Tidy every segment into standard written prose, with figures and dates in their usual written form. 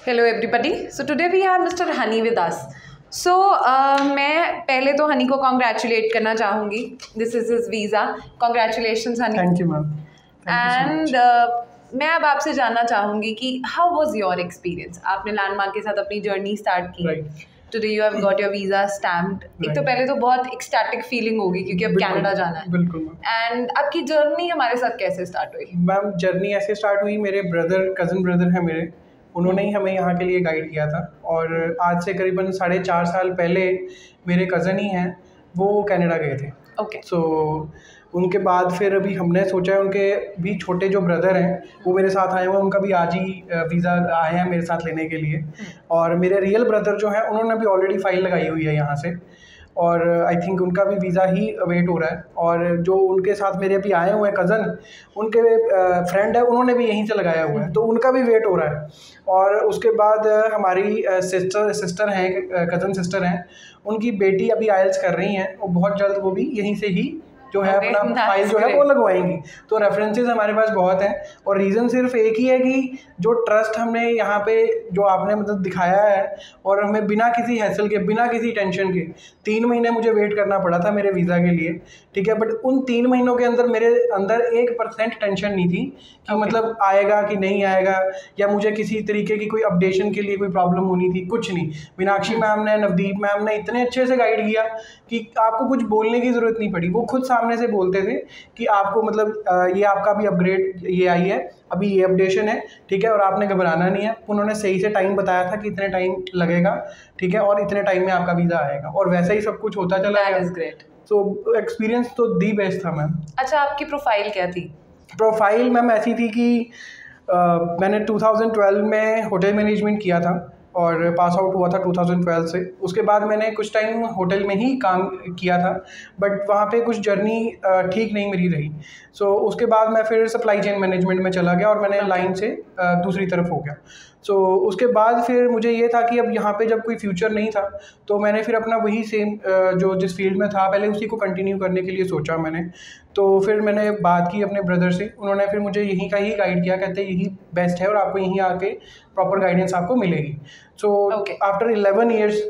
Hello everybody. So today we have Mr. Honey with us. So मैं पहले तो हनी को congratulate करना चाहूँगी. This is his visa. Congratulations Honey. Thank you ma'am. And मैं अब आपसे जानना चाहूँगी कि how was your experience? आपने लैंडमार्क के साथ अपनी जर्नी स्टार्ट की. Right. Today you have got your visa stamped. एक तो पहले तो बहुत ecstatic feeling होगी क्योंकि अब कनाडा जाना है. बिल्कुल मैम. And आपकी जर्नी हमारे साथ कैसे स्टार्ट हुई? मैम जर्नी ऐसे स्टार्ट हुई, मेरे कज़न ब्रदर है मेरे, उन्होंने ही हमें यहाँ के लिए गाइड किया था. और आज से करीबन 4.5 साल पहले मेरे कज़न ही हैं, वो कनाडा गए थे. ओके. सो उनके बाद फिर अभी हमने सोचा, उनके भी छोटे जो ब्रदर हैं वो मेरे साथ आए हुए हैं, उनका भी आज ही वीज़ा आए हैं मेरे साथ लेने के लिए. और मेरे रियल ब्रदर जो हैं उन्होंने भी ऑलरेडी फ़ाइल लगाई हुई है यहाँ से, और आई थिंक उनका भी वीज़ा ही वेट हो रहा है. और जो उनके साथ मेरे अभी आए हुए हैं कज़न, उनके फ्रेंड है, उन्होंने भी यहीं से लगाया हुआ है, तो उनका भी वेट हो रहा है. और उसके बाद हमारी सिस्टर हैं, कज़न सिस्टर हैं, उनकी बेटी अभी आइल्स कर रही हैं, और बहुत जल्द वो भी यहीं से ही जो है अपना फाइल जो है वो लगवाएंगी. तो रेफरेंसेस हमारे पास बहुत हैं, और रीज़न सिर्फ एक ही है कि जो ट्रस्ट हमने यहाँ पे जो आपने मतलब दिखाया है, और हमें बिना किसी हैसल के, बिना किसी टेंशन के 3 महीने मुझे वेट करना पड़ा था मेरे वीज़ा के लिए, ठीक है. बट उन 3 महीनों के अंदर मेरे अंदर 1% टेंशन नहीं थी कि मतलब आएगा कि नहीं आएगा, या मुझे किसी तरीके की कोई अपडेशन के लिए कोई प्रॉब्लम होनी थी, कुछ नहीं. मीनाक्षी मैम ने, नवदीप मैम ने इतने अच्छे से गाइड किया कि आपको कुछ बोलने की ज़रूरत नहीं पड़ी. वो खुद सामने से बोलते थे कि आपको मतलब ये आपका भी अपग्रेड ये आई है, अभी ये अपडेशन है, ठीक है, और आपने घबराना नहीं है. उन्होंने सही से टाइम बताया था कि इतने टाइम लगेगा, ठीक है, और इतने टाइम में आपका वीज़ा आएगा, और वैसे ही सब कुछ होता चला गया. ग्रेट. सो एक्सपीरियंस तो दी बेस्ट था मैम. अच्छा, आपकी प्रोफाइल क्या थी? प्रोफाइल मैम ऐसी थी कि मैंने 2012 में होटल मैनेजमेंट किया था, और पास आउट हुआ था 2012 से. उसके बाद मैंने कुछ टाइम होटल में ही काम किया था, बट वहाँ पे कुछ जर्नी ठीक नहीं मेरी रही. सो उसके बाद मैं फिर सप्लाई चेन मैनेजमेंट में चला गया, और मैंने लाइन से दूसरी तरफ हो गया. सो उसके बाद फिर मुझे ये था कि अब यहाँ पे जब कोई फ्यूचर नहीं था, तो मैंने फिर अपना वही सेम जो जिस फील्ड में था पहले, उसी को कंटिन्यू करने के लिए सोचा मैंने. तो फिर मैंने बात की अपने ब्रदर से, उन्होंने फिर मुझे यहीं का ही गाइड किया, कहते यही बेस्ट है और आपको यहीं आके प्रॉपर गाइडेंस आपको मिलेगी. So after 11 years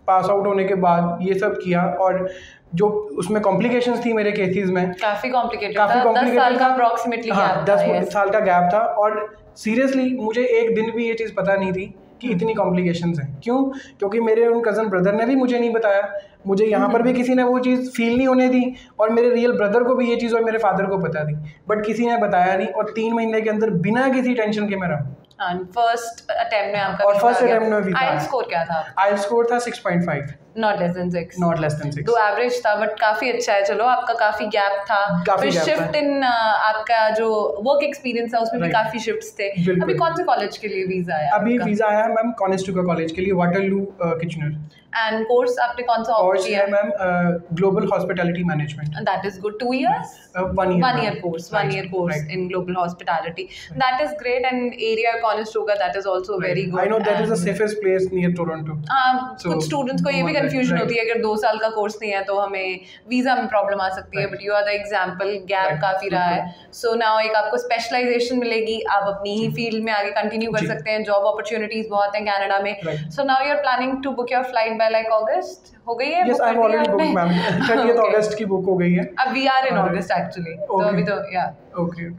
pass out होने के बाद ये सब किया, और जो उसमें कॉम्प्लिकेशंस थी मेरे केसेस में, काफ़ी कॉम्प्लिकेटेड था. 10 साल का अप्रॉक्सिमेटली गैप था. 10 साल का गैप था, और सीरियसली मुझे एक दिन भी ये चीज़ पता नहीं थी कि इतनी कॉम्प्लिकेशंस हैं. क्यों? क्योंकि मेरे उन कज़न ब्रदर ने भी मुझे नहीं बताया, मुझे यहाँ पर भी किसी ने वो चीज़ फील नहीं होने दी, और मेरे रियल ब्रदर को भी ये चीज़ और मेरे फादर को पता थी, बट किसी ने बताया नहीं. और 3 महीने के अंदर बिना किसी टेंशन के मैं रहा. फर्स्ट अटेम्प्ट में आपका, और फर्स्ट अटेम्प्ट में वीज़ा. आइल्स स्कोर क्या था? आइल्स स्कोर था 6.5. Not less than 6. Not less than 6. तो एवरेज था, बट काफ़ी अच्छा है. चलो, आपका काफ़ी गैप था, फिर शिफ्ट इन आपका जो वर्क एक्सपीरियंस था उसमें भी काफ़ी शिफ्ट्स थे. अभी कौन से कॉलेज के लिए वीज़ा आया? अभी वीज़ा आया है मैम कॉनेस्टिगा कॉलेज के लिए, वाटरलू किचनर. एंड कोर्स आपने कौन सा ऑप्ट किया? Ma'am global hospitality management. That is good. 2 years? 1 year. 1 year course. 1 year course in global hospitality. That is great. And area Conestoga, that is also very good. I know that is the safest place near Toronto. कुछ students को ये भी confusion होती है, अगर 2 साल का course नहीं है तो हमें वीज़ा में प्रॉब्लम आ सकती है. But you are the example. Gap काफ़ी रहा है. सो नाउ एक आपको स्पेशलाइजेशन मिलेगी, आप अपनी ही फील्ड में आगे कंटिन्यू कर सकते हैं. जॉब अपॉर्चुनिटीज बहुत हैं कनाडा में. So now you are planning to book your flight by like August. हो गई है? Yes, I've already booked ma'am. 30th अगस्त की बुक हो गई है. अब we are in August actually, तो अभी तो या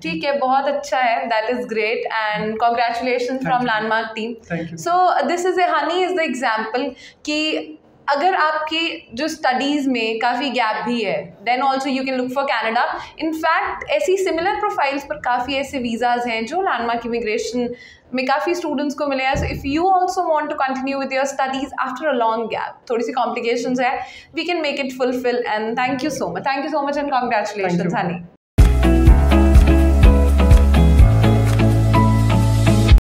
ठीक है. बहुत अच्छा है. That is great, and congratulations from Landmark team. So this is Honey is the example कि अगर आपके जो स्टडीज़ में काफ़ी गैप भी है, then also you can look for Canada. In fact ऐसी सिमिलर प्रोफाइल्स पर काफ़ी ऐसे वीज़ाज़ हैं जो लैंडमार्क इमिग्रेशन में काफ़ी स्टूडेंट्स को मिले हैं. So if you also want to continue with your studies after a long gap, थोड़ी सी कॉम्प्लिकेशंस है, we can make it fulfil. And thank you so much and congratulations Honey.